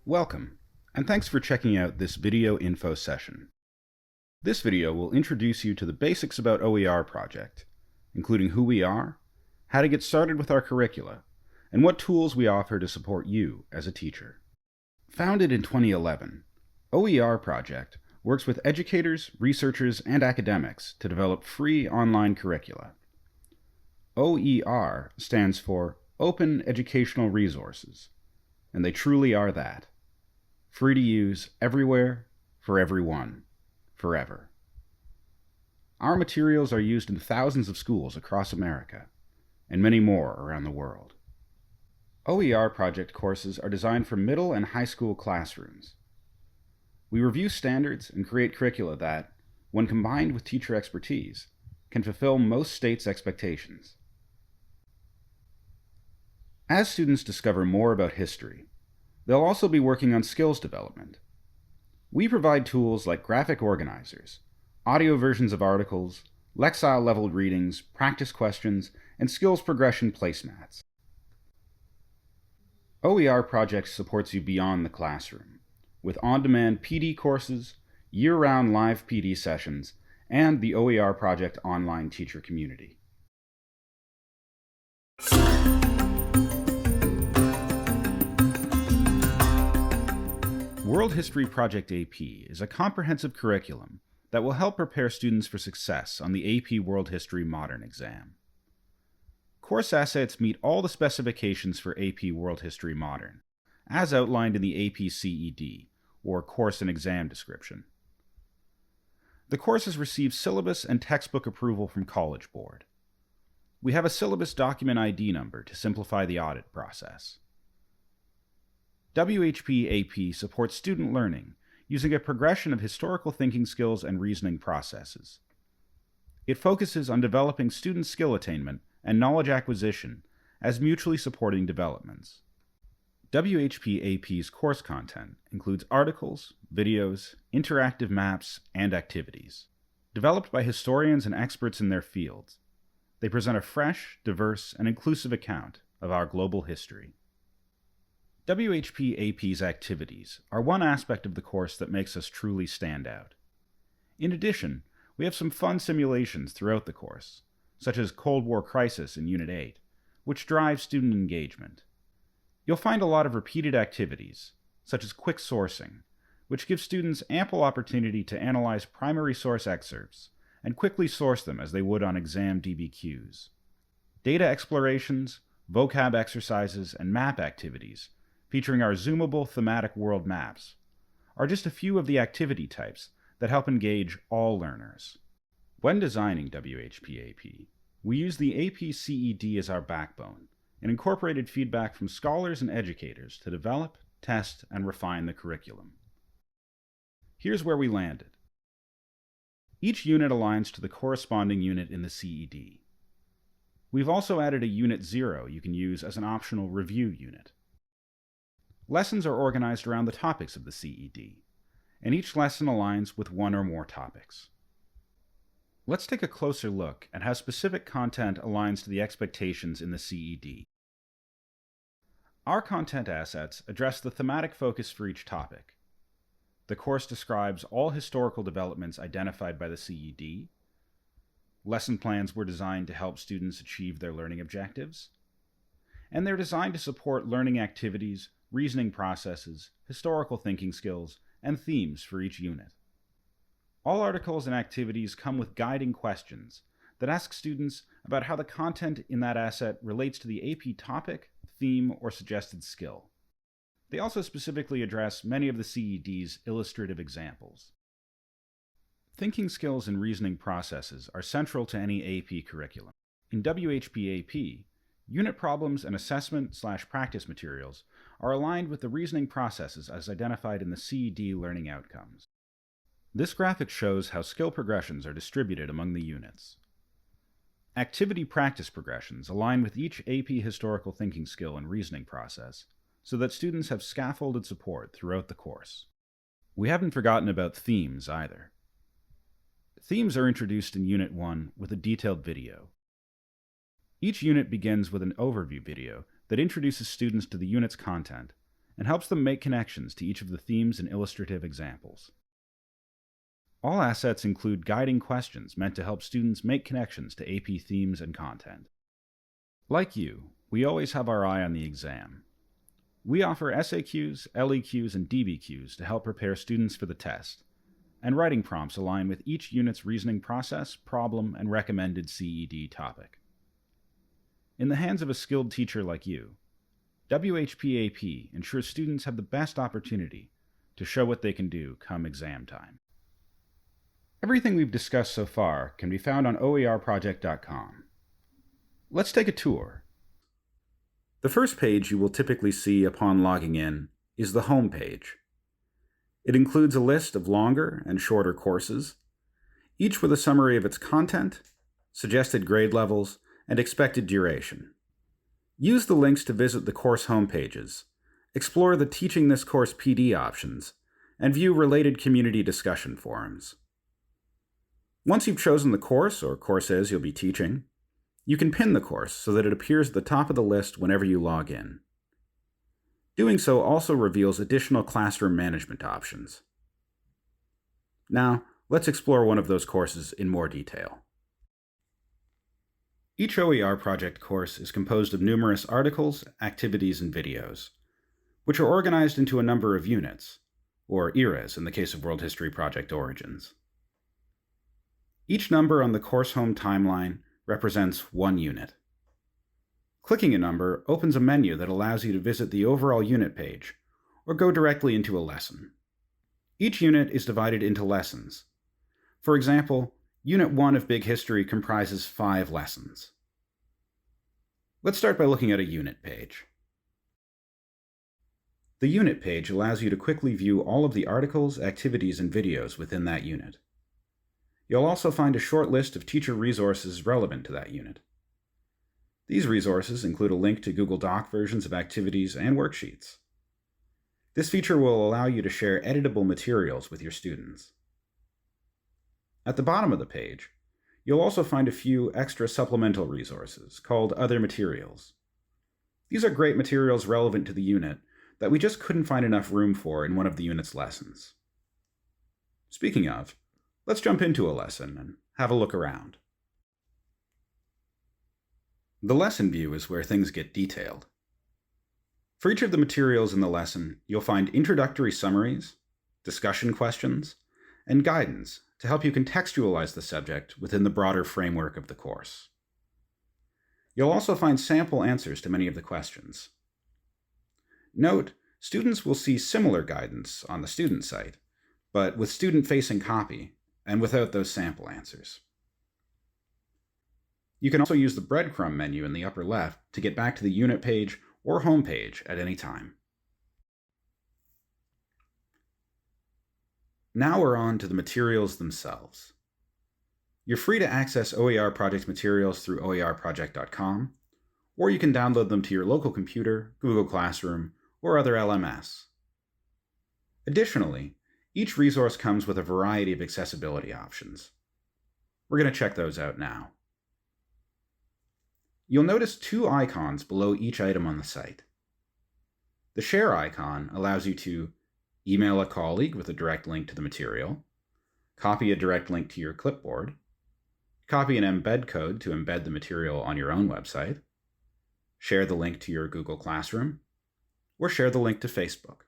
Welcome, and thanks for checking out this video info session. This video will introduce you to the basics about OER Project, including who we are, how to get started with our curricula, and what tools we offer to support you as a teacher. Founded in 2011, OER Project works with educators, researchers, and academics to develop free online curricula. OER stands for Open Educational Resources, and they truly are that. Free to use everywhere, for everyone, forever. Our materials are used in thousands of schools across America, and many more around the world. OER Project courses are designed for middle and high school classrooms. We review standards and create curricula that, when combined with teacher expertise, can fulfill most states' expectations. As students discover more about history, they'll also be working on skills development. We provide tools like graphic organizers, audio versions of articles, Lexile-level readings, practice questions, and skills progression placemats. OER Project supports you beyond the classroom, with on-demand PD courses, year-round live PD sessions, and the OER Project online teacher community. World History Project AP is a comprehensive curriculum that will help prepare students for success on the AP World History Modern exam. Course assets meet all the specifications for AP World History Modern, as outlined in the AP CED, or Course and Exam Description. The courses receive syllabus and textbook approval from College Board. We have a syllabus document ID number to simplify the audit process. WHP AP supports student learning using a progression of historical thinking skills and reasoning processes. It focuses on developing student skill attainment and knowledge acquisition as mutually supporting developments. WHP AP's course content includes articles, videos, interactive maps, and activities. Developed by historians and experts in their fields, they present a fresh, diverse, and inclusive account of our global history. WHP AP's activities are one aspect of the course that makes us truly stand out. In addition, we have some fun simulations throughout the course, such as Cold War Crisis in Unit 8, which drives student engagement. You'll find a lot of repeated activities, such as quick sourcing, which gives students ample opportunity to analyze primary source excerpts and quickly source them as they would on exam DBQs. Data explorations, vocab exercises, and map activities featuring our zoomable thematic world maps, are just a few of the activity types that help engage all learners. When designing WHP AP, we use the AP CED as our backbone and incorporated feedback from scholars and educators to develop, test, and refine the curriculum. Here's where we landed. Each unit aligns to the corresponding unit in the CED. We've also added a Unit 0 you can use as an optional review unit. Lessons are organized around the topics of the CED, and each lesson aligns with one or more topics. Let's take a closer look at how specific content aligns to the expectations in the CED. Our content assets address the thematic focus for each topic. The course describes all historical developments identified by the CED. Lesson plans were designed to help students achieve their learning objectives, and they're designed to support learning activities, reasoning processes, historical thinking skills, and themes for each unit. All articles and activities come with guiding questions that ask students about how the content in that asset relates to the AP topic, theme, or suggested skill. They also specifically address many of the CED's illustrative examples. Thinking skills and reasoning processes are central to any AP curriculum. In WHP AP, unit problems and assessment/practice materials are aligned with the reasoning processes as identified in the CED learning outcomes. This graphic shows how skill progressions are distributed among the units. Activity practice progressions align with each AP historical thinking skill and reasoning process so that students have scaffolded support throughout the course. We haven't forgotten about themes either. Themes are introduced in Unit 1 with a detailed video. Each unit begins with an overview video that introduces students to the unit's content and helps them make connections to each of the themes and illustrative examples. All assets include guiding questions meant to help students make connections to AP themes and content. Like you, we always have our eye on the exam. We offer SAQs, LEQs, and DBQs to help prepare students for the test, and writing prompts align with each unit's reasoning process, problem, and recommended CED topic. In the hands of a skilled teacher like you, WHP AP ensures students have the best opportunity to show what they can do come exam time. Everything we've discussed so far can be found on OERproject.com. Let's take a tour. The first page you will typically see upon logging in is the home page. It includes a list of longer and shorter courses, each with a summary of its content, suggested grade levels, and expected duration. Use the links to visit the course home pages, explore the Teaching This Course PD options, and view related community discussion forums. Once you've chosen the course or courses you'll be teaching, you can pin the course so that it appears at the top of the list whenever you log in. Doing so also reveals additional classroom management options. Now, let's explore one of those courses in more detail. Each OER project course is composed of numerous articles, activities, and videos, which are organized into a number of units, or eras in the case of World History Project Origins. Each number on the course home timeline represents one unit. Clicking a number opens a menu that allows you to visit the overall unit page, or go directly into a lesson. Each unit is divided into lessons. For example, Unit 1 of Big History comprises 5 lessons. Let's start by looking at a unit page. The unit page allows you to quickly view all of the articles, activities, and videos within that unit. You'll also find a short list of teacher resources relevant to that unit. These resources include a link to Google Doc versions of activities and worksheets. This feature will allow you to share editable materials with your students. At the bottom of the page, you'll also find a few extra supplemental resources called Other Materials. These are great materials relevant to the unit that we just couldn't find enough room for in one of the unit's lessons. Speaking of, let's jump into a lesson and have a look around. The lesson view is where things get detailed. For each of the materials in the lesson, you'll find introductory summaries, discussion questions, and guidance to help you contextualize the subject within the broader framework of the course. You'll also find sample answers to many of the questions. Note, students will see similar guidance on the student site, but with student-facing copy and without those sample answers. You can also use the breadcrumb menu in the upper left to get back to the unit page or home page at any time. Now we're on to the materials themselves. You're free to access OER Project materials through OERproject.com, or you can download them to your local computer, Google Classroom, or other LMS. Additionally, each resource comes with a variety of accessibility options. We're going to check those out now. You'll notice 2 icons below each item on the site. The Share icon allows you to email a colleague with a direct link to the material, copy a direct link to your clipboard, copy an embed code to embed the material on your own website, share the link to your Google Classroom, or share the link to Facebook.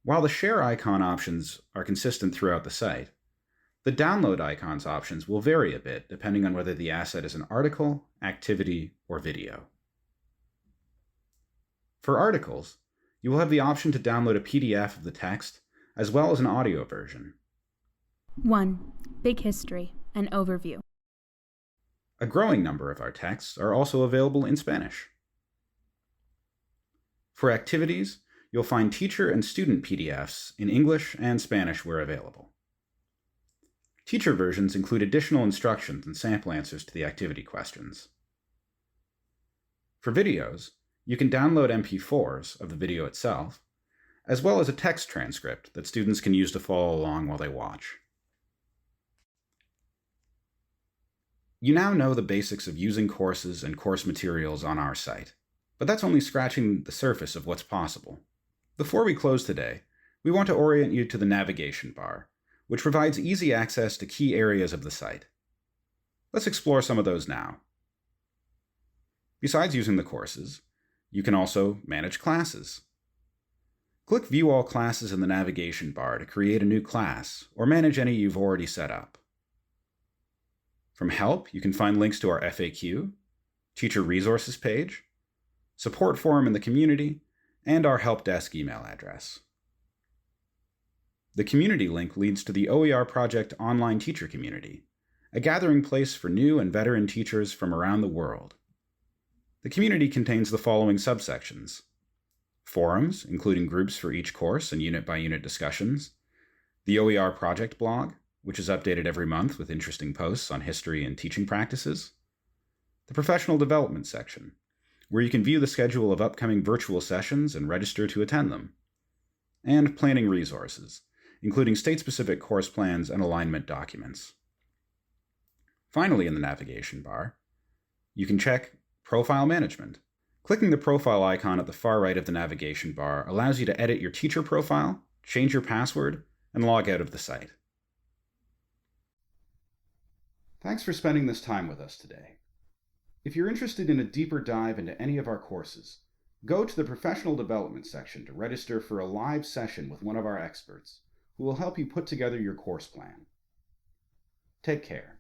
While the Share icon options are consistent throughout the site, the Download icons options will vary a bit depending on whether the asset is an article, activity, or video. For articles, you will have the option to download a PDF of the text as well as an audio version. 1. Big History, an overview. A growing number of our texts are also available in Spanish. For activities, you'll find teacher and student PDFs in English and Spanish where available. Teacher versions include additional instructions and sample answers to the activity questions. For videos, you can download MP4s of the video itself, as well as a text transcript that students can use to follow along while they watch. You now know the basics of using courses and course materials on our site. But that's only scratching the surface of what's possible. Before we close today, we want to orient you to the navigation bar, which provides easy access to key areas of the site. Let's explore some of those now. Besides using the courses, you can also manage classes. Click View All Classes in the navigation bar to create a new class or manage any you've already set up. From Help, you can find links to our FAQ, Teacher Resources page, support forum in the community, and our help desk email address. The community link leads to the OER Project online teacher community, a gathering place for new and veteran teachers from around the world. The community contains the following subsections: forums, including groups for each course and unit-by-unit discussions, the OER Project blog, which is updated every month with interesting posts on history and teaching practices, the professional development section, where you can view the schedule of upcoming virtual sessions and register to attend them, and planning resources, including state-specific course plans and alignment documents. Finally, in the navigation bar, you can check Profile Management. Clicking the profile icon at the far right of the navigation bar allows you to edit your teacher profile, change your password, and log out of the site. Thanks for spending this time with us today. If you're interested in a deeper dive into any of our courses, go to the Professional Development section to register for a live session with one of our experts, who will help you put together your course plan. Take care.